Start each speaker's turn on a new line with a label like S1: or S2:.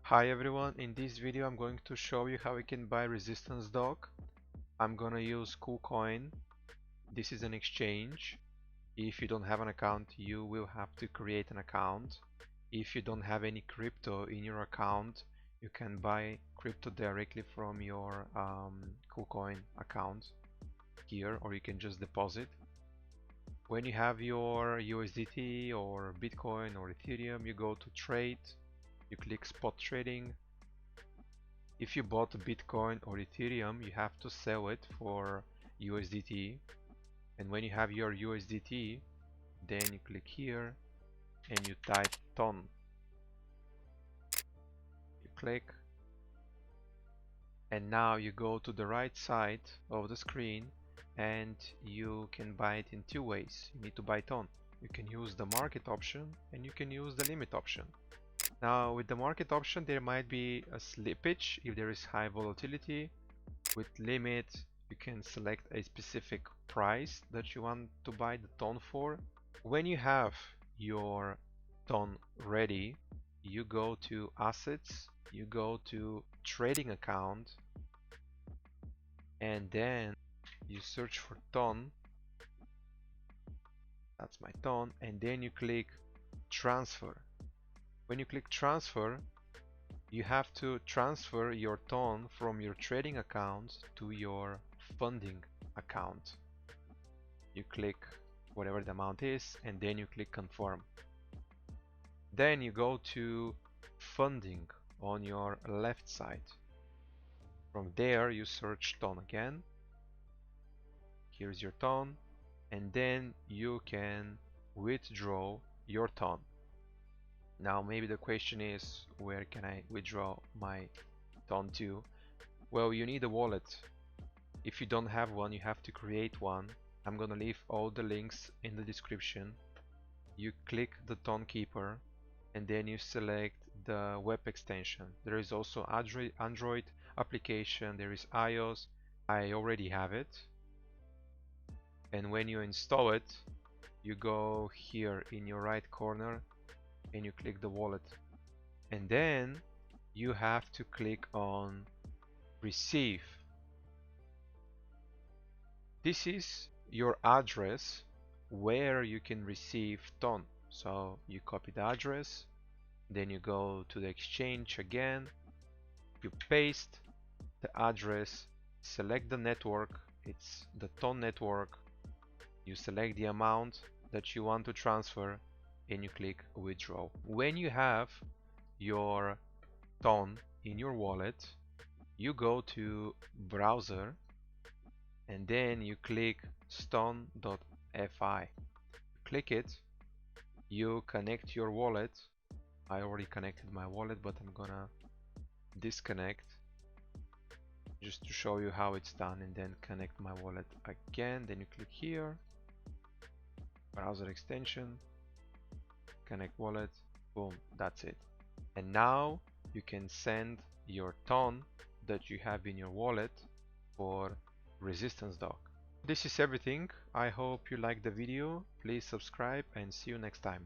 S1: Hi everyone, in this video I'm going to show you how you can buy resistance dog. I'm gonna use toncoin. This is an exchange. If you don't have an account, you will have to create an account. If you don't have any crypto in your account, you can buy crypto directly from your toncoin account here, or you can just deposit. When you have your USDT or Bitcoin or Ethereum, you go to trade, you click spot trading. If you bought Bitcoin or Ethereum, you have to sell it for USDT. And when you have your USDT, then you click here and you type ton. You click, and now you go to the right side of the screen and you can buy it in two ways. You need to buy ton. You can use the market option and you can use the limit option. Now with the market option there might be a slippage if there is high volatility. With limit you can select a specific price that you want to buy the ton for. When you have your ton ready, you go to assets, you go to trading account, and then you search for ton. That's my ton, and then you click transfer. When you click transfer, you have to transfer your ton from your trading account to your funding account. You click whatever the amount is and then you click confirm. Then you go to funding on your left side. From there you search ton again. Here's your ton, and then you can withdraw your ton. Now maybe the question is, where can I withdraw my ton to? Well, you need a wallet. If you don't have one, you have to create one. I'm gonna leave all the links in the description. You click the ton keeper and then you select the web extension. There is also Android application, there is iOS. I already have it. And when you install it, you go here in your right corner and you click the wallet, and then you have to click on receive. This is your address where you can receive ton. So you copy the address, then you go to the exchange again, you paste the address, select the network, it's the ton network, you select the amount that you want to transfer, and you click withdraw. When you have your ton in your wallet, you go to browser and then you click stone.fi. Click it, you connect your wallet. I already connected my wallet, but I'm gonna disconnect just to show you how it's done, and then connect my wallet again. Then you click here, browser extension, connect wallet, boom, that's it. And now you can send your ton that you have in your wallet for resistance dog. This is everything. I hope you liked the video. Please subscribe and see you next time.